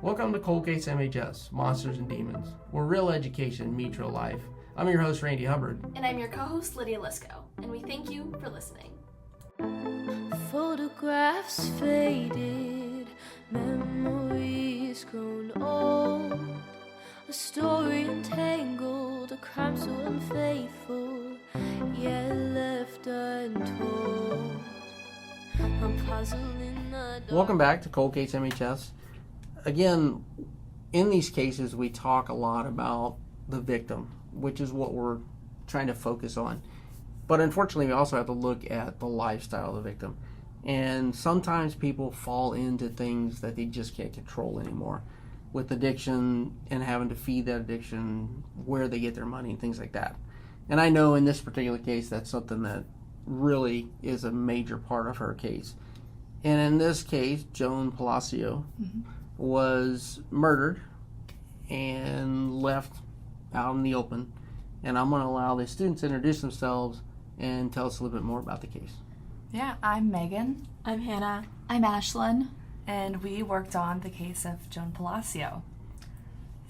Welcome to Cold Case MHS, Monsters and Demons, where real education meets real life. I'm your host, Randy Hubbard. And I'm your co-host, Lydia Lisko. And we thank you for listening. Photographs faded, memories grown old, a story entangled, a crime so unfaithful, yet left untold. I'm puzzling the dark. Welcome back to Cold Case MHS. Again, in these cases, we talk a lot about the victim, which is what we're trying to focus on. But unfortunately, we also have to look at the lifestyle of the victim. And sometimes people fall into things that they just can't control anymore, with addiction and having to feed that addiction, where they get their money and things like that. And I know in this particular case, that's something that really is a major part of her case. And in this case, Joan Palacio was murdered and left out in the open. And I'm going to allow the students to introduce themselves and tell us a little bit more about the case. Yeah, I'm Megan. I'm Hannah. I'm Ashlyn. And we worked on the case of Joan Palacio.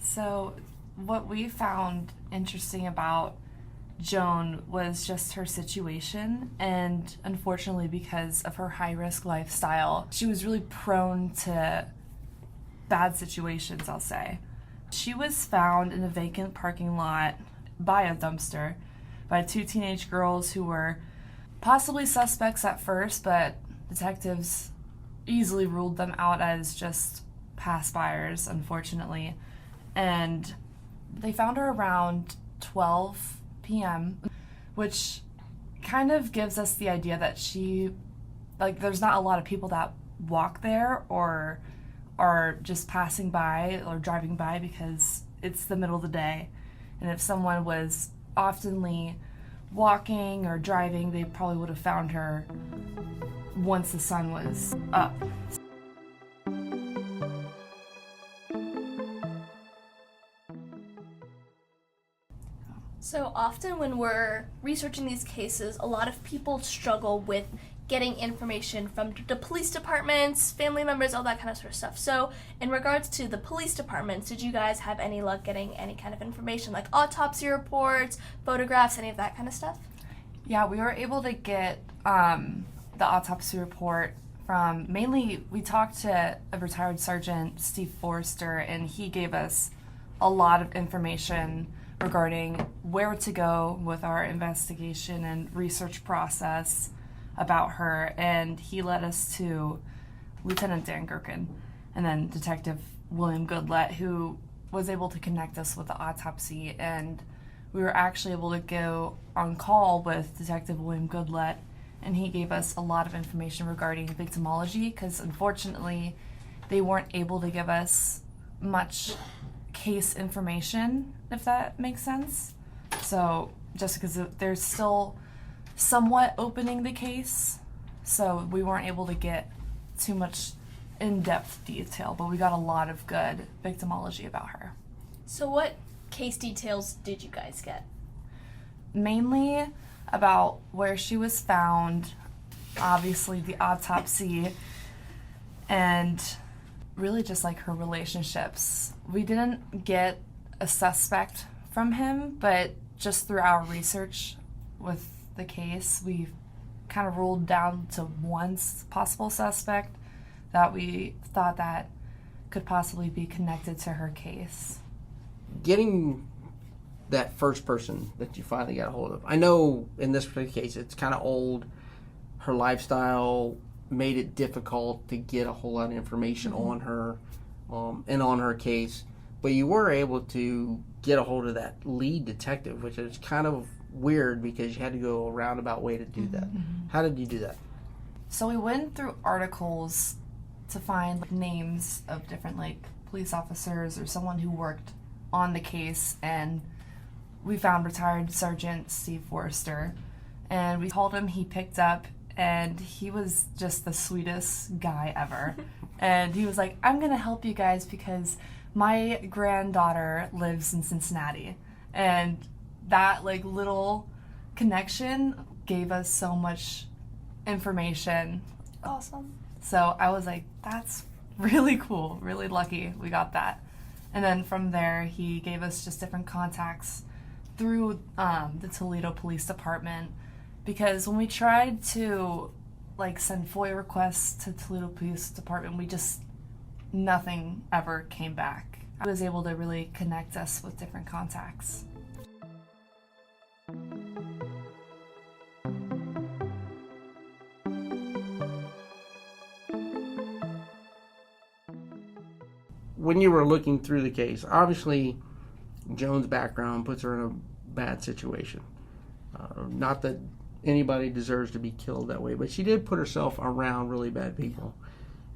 So what we found interesting about Joan was just her situation, and unfortunately because of her high-risk lifestyle, she was really prone to bad situations, I'll say. She was found in a vacant parking lot by a dumpster by two teenage girls who were possibly suspects at first, but detectives easily ruled them out as just pass-byers, unfortunately. And they found her around 12 p.m., which kind of gives us the idea that there's not a lot of people that walk there or are just passing by or driving by because it's the middle of the day. And if someone was oftenly walking or driving, they probably would have found her once the sun was up. So often when we're researching these cases, a lot of people struggle with getting information from the police departments, family members, all that kind of sort of stuff. So in regards to the police departments, did you guys have any luck getting any kind of information, like autopsy reports, photographs, any of that kind of stuff? Yeah, we were able to get the autopsy report from, mainly we talked to a retired Sergeant, Steve Forrester, and he gave us a lot of information regarding where to go with our investigation and research process about her, and he led us to Lieutenant Dan Gherkin and then Detective William Goodlett, who was able to connect us with the autopsy, and we were actually able to go on call with Detective William Goodlett, and he gave us a lot of information regarding victimology, because unfortunately they weren't able to give us much case information, if that makes sense. So just because there's still somewhat opening the case, so we weren't able to get too much in-depth detail, but we got a lot of good victimology about her. So what case details did you guys get? Mainly about where she was found, obviously the autopsy, and really just like her relationships. We didn't get a suspect from him, but just through our research with the case, we kind of ruled down to one possible suspect that we thought that could possibly be connected to her case. Getting that first person that you finally got a hold of, I know in this particular case it's kind of old. Her lifestyle made it difficult to get a whole lot of information on her and on her case, but you were able to get a hold of that lead detective, which is kind of weird because you had to go a roundabout way to do that. How did you do that? So we went through articles to find names of different police officers or someone who worked on the case, and we found retired Sergeant Steve Forrester, and we called him. He picked up, and he was just the sweetest guy ever. And he was like, I'm gonna help you guys because my granddaughter lives in Cincinnati. And that little connection gave us so much information. Awesome. So I was like, that's really cool, really lucky we got that. And then from there, he gave us just different contacts through the Toledo Police Department, because when we tried to send FOIA requests to Toledo Police Department, nothing ever came back. I was able to really connect us with different contacts. When you were looking through the case, obviously Joan's background puts her in a bad situation. Not that anybody deserves to be killed that way, but she did put herself around really bad people.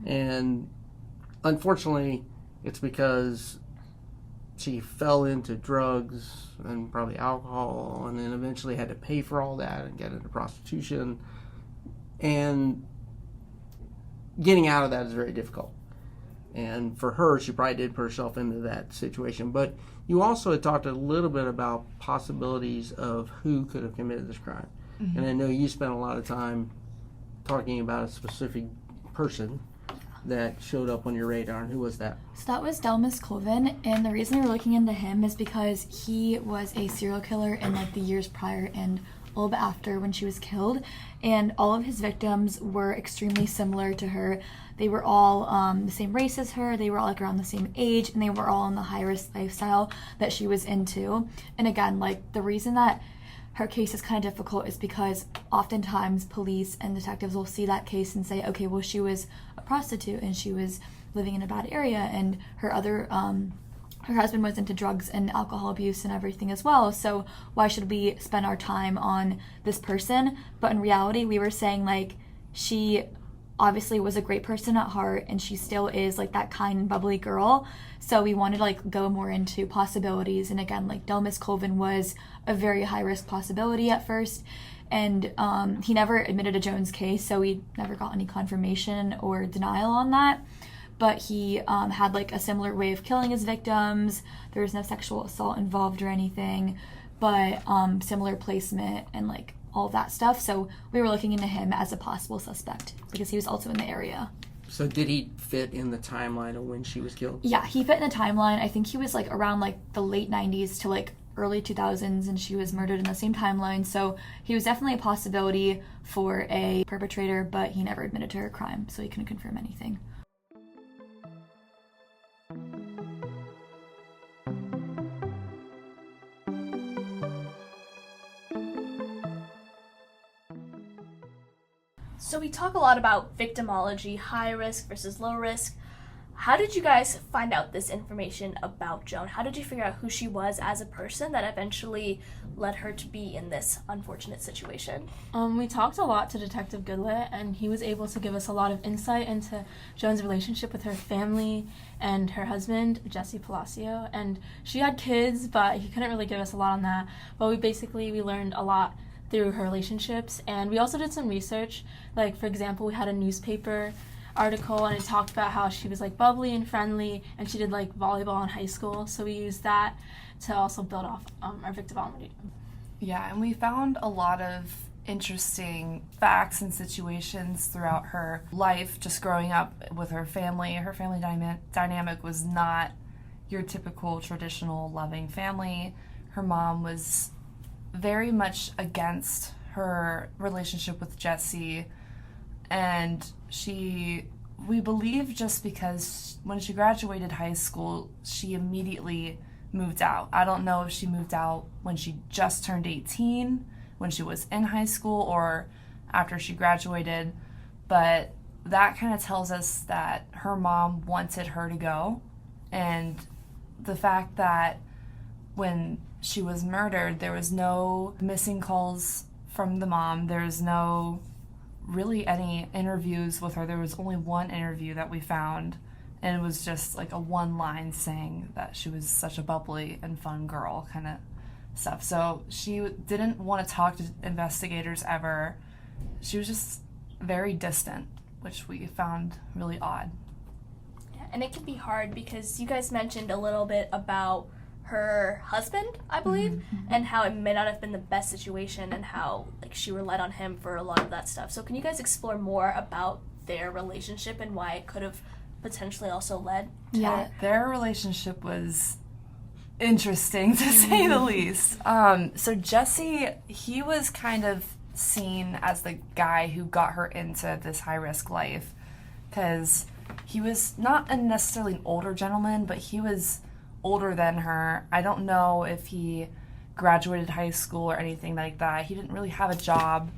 And unfortunately, it's because she fell into drugs and probably alcohol, and then eventually had to pay for all that and get into prostitution. And getting out of that is very difficult. And for her, she probably did put herself into that situation. But you also had talked a little bit about possibilities of who could have committed this crime. Mm-hmm. And I know you spent a lot of time talking about a specific person that showed up on your radar. And who was that? So that was Delmas Colvin, and the reason we're looking into him is because he was a serial killer in the years prior and a little bit after when she was killed, and all of his victims were extremely similar to her. They were all the same race as her, they were all around the same age, and they were all in the high-risk lifestyle that she was into. And again, the reason that her case is kind of difficult is because oftentimes police and detectives will see that case and say, okay, well, she was a prostitute and she was living in a bad area, and her husband was into drugs and alcohol abuse and everything as well, so why should we spend our time on this person? But in reality, we were saying she obviously was a great person at heart, and she still is that kind and bubbly girl. So we wanted to go more into possibilities. And again, Delmas Colvin was a very high risk possibility at first, and he never admitted to Joan's case, so we never got any confirmation or denial on that. But he had a similar way of killing his victims. There was no sexual assault involved or anything, but similar placement and all that stuff. So we were looking into him as a possible suspect because he was also in the area. So did he fit in the timeline of when she was killed? Yeah, he fit in the timeline. I think he was around the late 90s to early 2000s, and she was murdered in the same timeline. So he was definitely a possibility for a perpetrator, but he never admitted to her crime, so he couldn't confirm anything. So we talk a lot about victimology, high risk versus low risk. How did you guys find out this information about Joan? How did you figure out who she was as a person that eventually led her to be in this unfortunate situation? We talked a lot to Detective Goodlet, and he was able to give us a lot of insight into Joan's relationship with her family and her husband, Joan Palacio. And she had kids, but he couldn't really give us a lot on that. But we learned a lot through her relationships, and we also did some research. For example, we had a newspaper article, and it talked about how she was bubbly and friendly, and she did volleyball in high school, so we used that to also build off our victimology. Yeah, and we found a lot of interesting facts and situations throughout her life, just growing up with her family. Her family dynamic was not your typical traditional loving family. Her mom was very much against her relationship with Jesse, and we believe just because when she graduated high school, she immediately moved out. I don't know if she moved out when she just turned 18, when she was in high school, or after she graduated, but that kind of tells us that her mom wanted her to go. And the fact that when she was murdered, there was no missing calls from the mom, there was no really any interviews with her. There was only one interview that we found, and it was just a one line saying that she was such a bubbly and fun girl kind of stuff. So she didn't want to talk to investigators ever. She was just very distant, which we found really odd. Yeah, and it can be hard because you guys mentioned a little bit about her husband, I believe, and how it may not have been the best situation and how like she relied on him for a lot of that stuff. So can you guys explore more about their relationship and why it could have potentially also led to Their relationship was interesting to say the least. So Jesse, he was kind of seen as the guy who got her into this high-risk life because he was not necessarily an older gentleman, but he was older than her. I don't know if he graduated high school or anything like that. He didn't really have a job.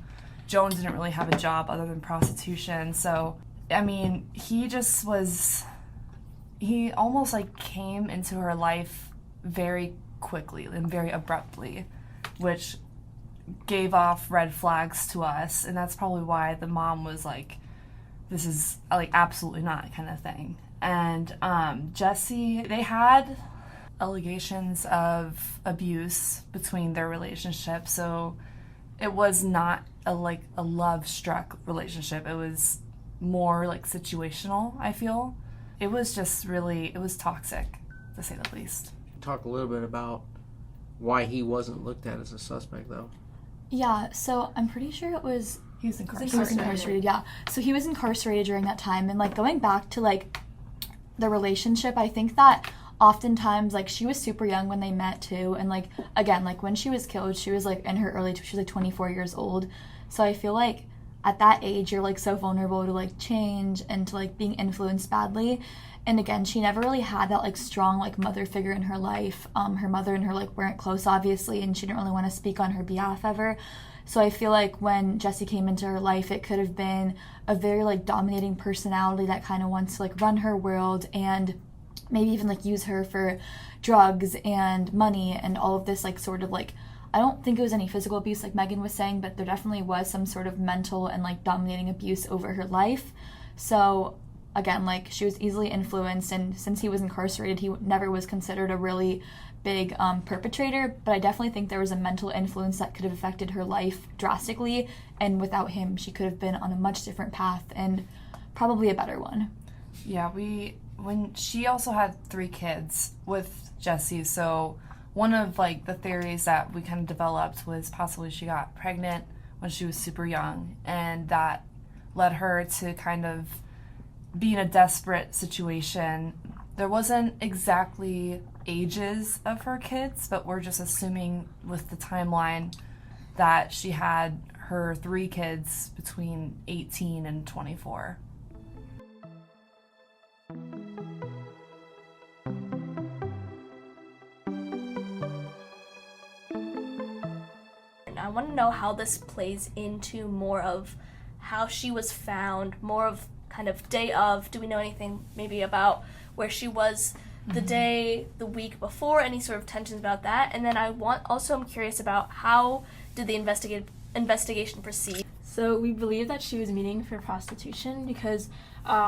Joan didn't really have a job other than prostitution. So, I mean, he almost like came into her life very quickly and very abruptly, which gave off red flags to us. And that's probably why the mom was like, this is like absolutely not kind of thing. And Jesse, they had allegations of abuse between their relationship, so it was not a love-struck relationship. It was more like situational, I feel. It was toxic, to say the least. Talk a little bit about why he wasn't looked at as a suspect, though. Yeah, so I'm pretty sure it was... He was incarcerated. He was incarcerated, yeah. So he was incarcerated during that time, and like going back to like the relationship, I think that oftentimes like she was super young when they met too, and like again, like when she was killed, she was like in her she was like 24 years old. So I feel like at that age you're like so vulnerable to like change and to like being influenced badly. And again, she never really had that like strong like mother figure in her life. Her mother and her like weren't close, obviously, and she didn't really want to speak on her behalf ever. So I feel like when Jesse came into her life, it could have been a very like dominating personality that kind of wants to like run her world and maybe even like use her for drugs and money and all of this like sort of like, I don't think it was any physical abuse like Megan was saying, but there definitely was some sort of mental and like dominating abuse over her life. So again, like she was easily influenced, and since he was incarcerated, he never was considered a really big perpetrator, but I definitely think there was a mental influence that could have affected her life drastically, and without him she could have been on a much different path and probably a better one. Yeah, when she also had 3 kids with Jesse, so one of like the theories that we kind of developed was possibly she got pregnant when she was super young, and that led her to kind of be in a desperate situation. There wasn't exactly ages of her kids, but we're just assuming with the timeline that she had her 3 kids between 18 and 24. I want to know how this plays into more of how she was found, more of kind of day of. Do we know anything maybe about where she was the day, the week before, any sort of tensions about that? And then I'm curious about how did the investigation proceed? So we believe that she was meeting for prostitution because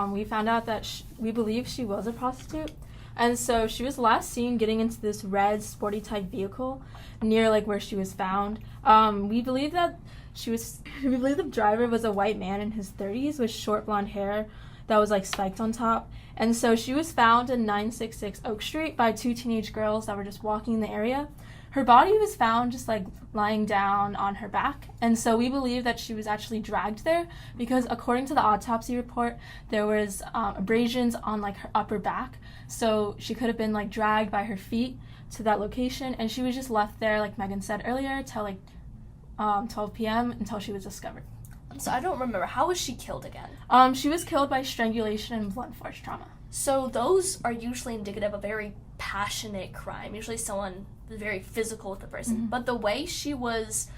we found out that we believe she was a prostitute. And so she was last seen getting into this red sporty type vehicle near like where she was found. We believe the driver was a white man in his 30s with short blonde hair that was like spiked on top. And so she was found in 966 Oak Street by 2 teenage girls that were just walking in the area. Her body was found just like lying down on her back, and so we believe that she was actually dragged there because according to the autopsy report, there was abrasions on like her upper back, so she could have been like dragged by her feet to that location, and she was just left there, like Megan said earlier, till like 12 p.m. until she was discovered. So I don't remember. How was she killed again? She was killed by strangulation and blunt force trauma. So those are usually indicative of a very passionate crime. Usually someone very physical with the person. But the way she was,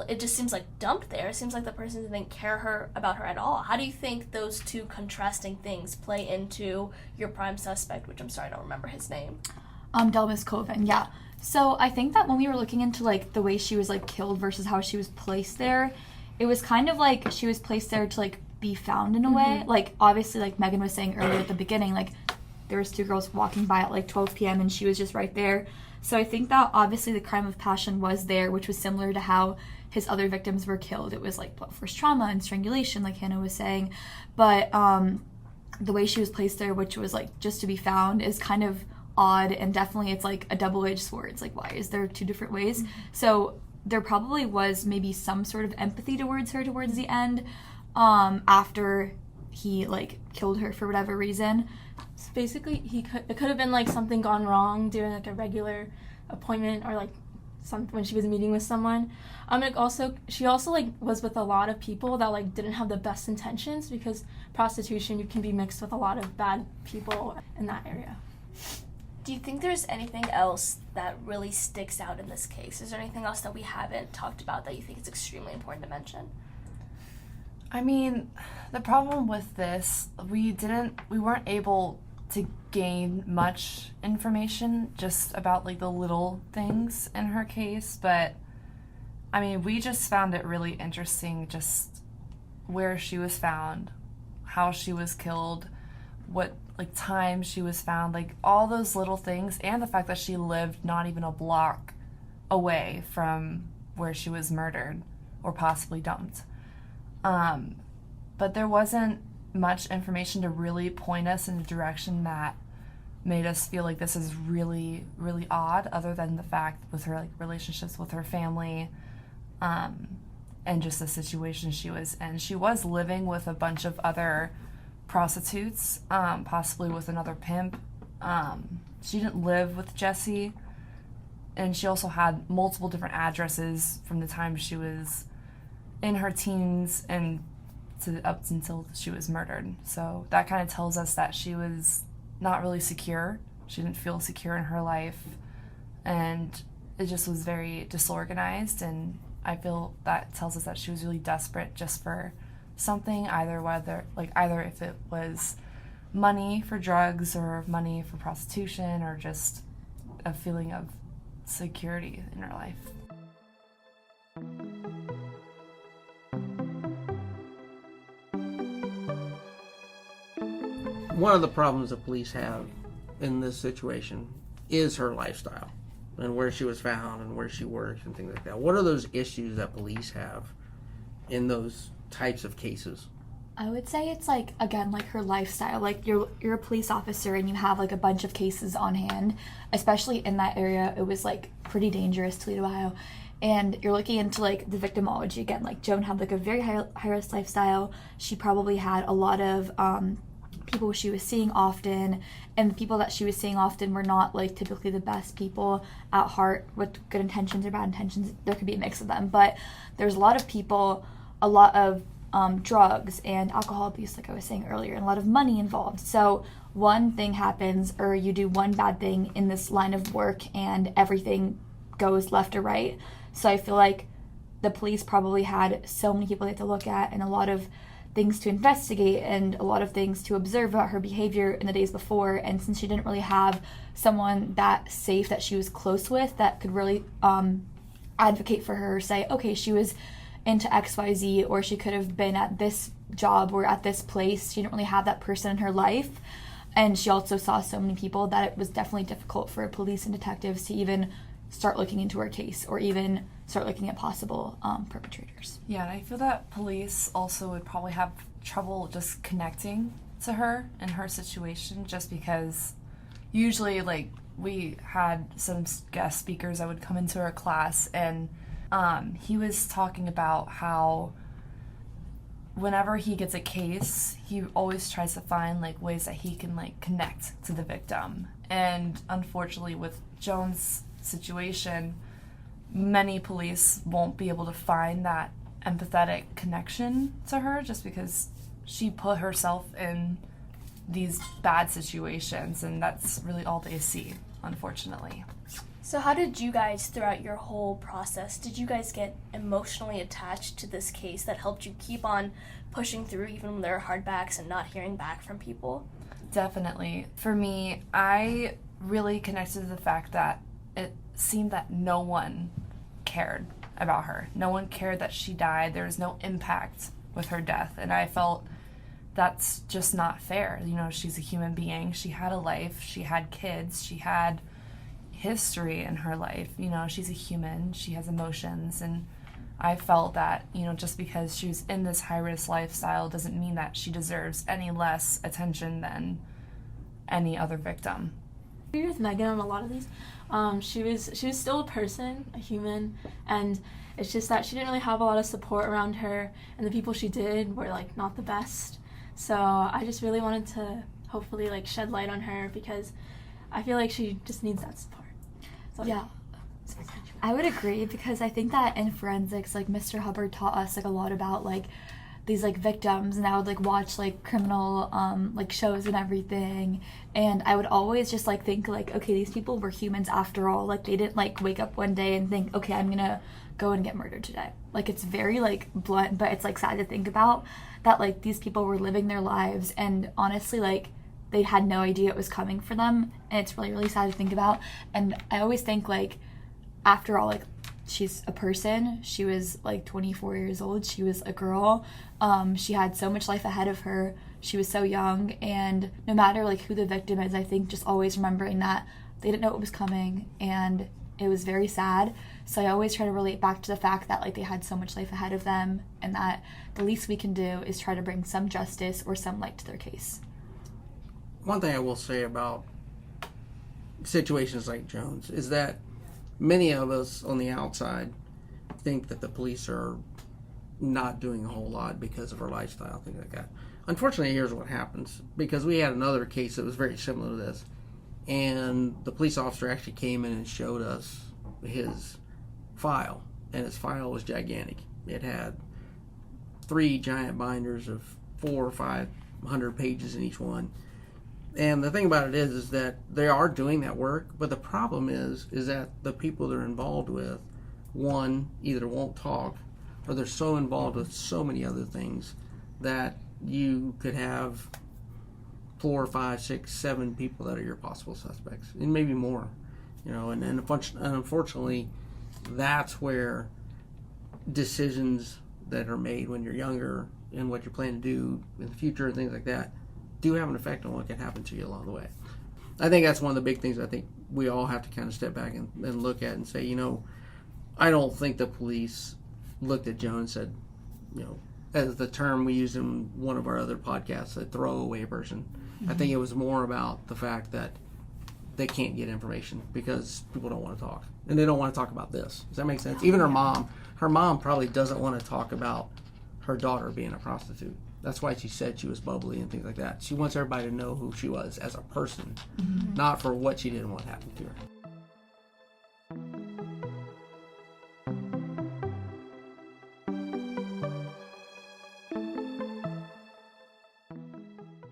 it just seems like dumped there. It seems like the person didn't care about her at all. How do you think those two contrasting things play into your prime suspect, which I'm sorry, I don't remember his name? Delmas Coven, yeah. So I think that when we were looking into like the way she was like killed versus how she was placed there, it was kind of like she was placed there to like be found in a way. Like obviously, like Megan was saying earlier at the beginning, like there was 2 girls walking by at like 12 p.m. and she was just right there. So I think that obviously the crime of passion was there, which was similar to how his other victims were killed. It was like blunt force trauma and strangulation, like Hannah was saying. But the way she was placed there, which was like just to be found, is kind of odd, and definitely it's like a double-edged sword. It's like, why is there two different ways? So there probably was maybe some sort of empathy towards her towards the end, after he like killed her for whatever reason. So basically, it could have been like something gone wrong during like a regular appointment, or like when she was meeting with someone. She also like was with a lot of people that like didn't have the best intentions, because prostitution, you can be mixed with a lot of bad people in that area. Do you think there's anything else that really sticks out in this case? Is there anything else that we haven't talked about that you think is extremely important to mention? I mean, the problem with this, we weren't able to gain much information just about like the little things in her case, but I mean, we just found it really interesting just where she was found, how she was killed, what like time she was found, like all those little things, and the fact that she lived not even a block away from where she was murdered or possibly dumped. But there wasn't much information to really point us in a direction that made us feel like this is really, really odd, other than the fact with her like relationships with her family, and just the situation she was in. She was living with a bunch of other prostitutes, possibly with another pimp. She didn't live with Jesse, and she also had multiple different addresses from the time she was in her teens and up until she was murdered. So that kind of tells us that she was not really secure. She didn't feel secure in her life, and it just was very disorganized, and I feel that tells us that she was really desperate just for something, either if it was money for drugs or money for prostitution, or just a feeling of security in her life. One of the problems the police have in this situation is her lifestyle and where she was found and where she works and things like that. What are those issues that police have in those types of cases? I would say it's like, again, like her lifestyle. Like you're a police officer and you have like a bunch of cases on hand, especially in that area. It was like pretty dangerous, Toledo, Ohio. And you're looking into like the victimology again. Like Joan had like a very high risk lifestyle. She probably had a lot of people she was seeing often, and the people that she was seeing often were not like typically the best people at heart with good intentions or bad intentions. There could be a mix of them, but there's a lot of people, a lot of drugs and alcohol abuse, like I was saying earlier, and a lot of money involved. So one thing happens, or you do one bad thing in this line of work, and everything goes left or right. So I feel like the police probably had so many people they had to look at, and a lot of things to investigate, and a lot of things to observe about her behavior in the days before. And since she didn't really have someone that safe that she was close with that could really advocate for her, say, okay, she was into XYZ, or she could have been at this job or at this place, she didn't really have that person in her life. And she also saw so many people that it was definitely difficult for police and detectives to even start looking into her case, or even start looking at possible perpetrators. Yeah, and I feel that police also would probably have trouble just connecting to her in her situation, just because usually, like, we had some guest speakers that would come into our class, and he was talking about how whenever he gets a case, he always tries to find like ways that he can like connect to the victim. And unfortunately with Joan's situation, many police won't be able to find that empathetic connection to her, just because she put herself in these bad situations, and that's really all they see, unfortunately. So how did you guys, throughout your whole process, did you guys get emotionally attached to this case that helped you keep on pushing through even when there are hardbacks and not hearing back from people? Definitely. For me, I really connected to the fact that it seemed that no one cared about her. No one cared that she died. There was no impact with her death, and I felt that's just not fair. You know, she's a human being. She had a life. She had kids. She had history in her life. You know, she's a human. She has emotions, and I felt that, you know, just because she was in this high-risk lifestyle doesn't mean that she deserves any less attention than any other victim. agree with Megan on a lot of these. She was still a person, a human, and it's just that she didn't really have a lot of support around her, and the people she did were like not the best. So I just really wanted to hopefully like shed light on her because I feel like she just needs that support. So, Yeah. I would agree because I think that in forensics, like Mr. Hubbard taught us like a lot about like these like victims, and I would like watch like criminal like shows and everything, and I would always just like think like, okay, these people were humans after all. Like they didn't like wake up one day and think, okay, I'm gonna go and get murdered today. Like it's very like blunt, but it's like sad to think about that like these people were living their lives, and honestly like they had no idea it was coming for them, and it's really, really sad to think about. And I always think like, after all, like she's a person. She was like 24 years old. She was a girl. She had so much life ahead of her. She was so young, and no matter like who the victim is, I think just always remembering that they didn't know it was coming, and it was very sad. So I always try to relate back to the fact that like they had so much life ahead of them, and that the least we can do is try to bring some justice or some light to their case. One thing I will say about situations like Joan's is that many of us on the outside think that the police are not doing a whole lot because of her lifestyle, things like that. Unfortunately, here's what happens. Because we had another case that was very similar to this, and the police officer actually came in and showed us his file, and his file was gigantic. It had 3 giant binders of 400 or 500 pages in each one. And the thing about it is that they are doing that work, but the problem is that the people they're involved with, one, either won't talk, or they're so involved with so many other things that you could have 4, 5, 6, 7 people that are your possible suspects, and maybe more, you know. And unfortunately, that's where decisions that are made when you're younger and what you plan to do in the future and things like that do have an effect on what can happen to you along the way. I think that's one of the big things I think we all have to kind of step back and look at and say, you know, I don't think the police looked at Joan and said, you know, as the term we used in one of our other podcasts, a throwaway person. I think it was more about the fact that they can't get information because people don't want to talk. And they don't want to talk about this. Does that make sense? Even her mom probably doesn't want to talk about her daughter being a prostitute. That's why she said she was bubbly and things like that. She wants everybody to know who she was as a person, not for what she didn't want to happen to her.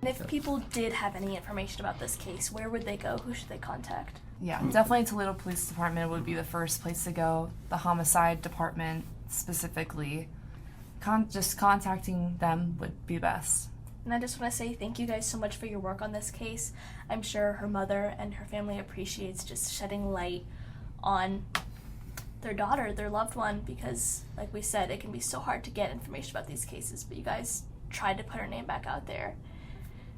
And if people did have any information about this case, where would they go? Who should they contact? Yeah, definitely Toledo Police Department would be the first place to go. The homicide department specifically. Just contacting them would be best. And I just want to say thank you guys so much for your work on this case. I'm sure her mother and her family appreciates just shedding light on their daughter, their loved one, because like we said, it can be so hard to get information about these cases, but you guys tried to put her name back out there.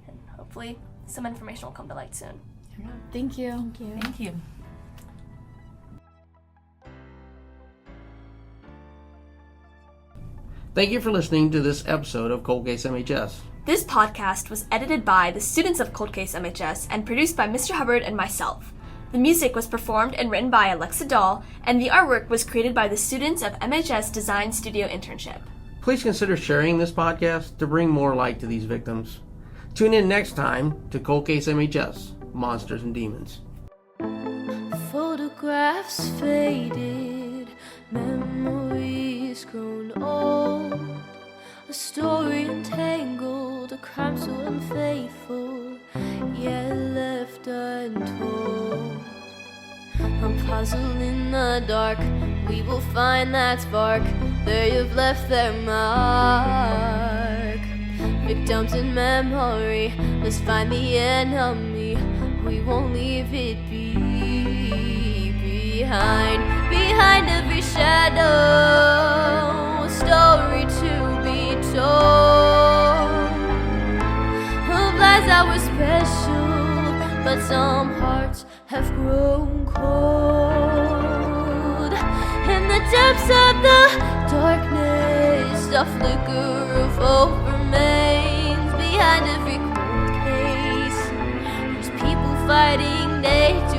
And hopefully some information will come to light soon. Thank you. Thank you. Thank you. Thank you for listening to this episode of Cold Case MHS. This podcast was edited by the students of Cold Case MHS and produced by Mr. Hubbard and myself. The music was performed and written by Alexa Dahl, and the artwork was created by the students of MHS Design Studio Internship. Please consider sharing this podcast to bring more light to these victims. Tune in next time to Cold Case MHS, Monsters and Demons. Photographs faded, memories grown old, a story entangled, a crime so unfaithful, yet left untold. A puzzle in the dark, we will find that spark, they have left their mark. Victims in memory, let's find the enemy, we won't leave it be. Behind every shadow, a story to be told, of lives that were special, but some hearts have grown cold. In the depths of the darkness, a flicker of hope remains. Behind every cold case, there's people fighting nature.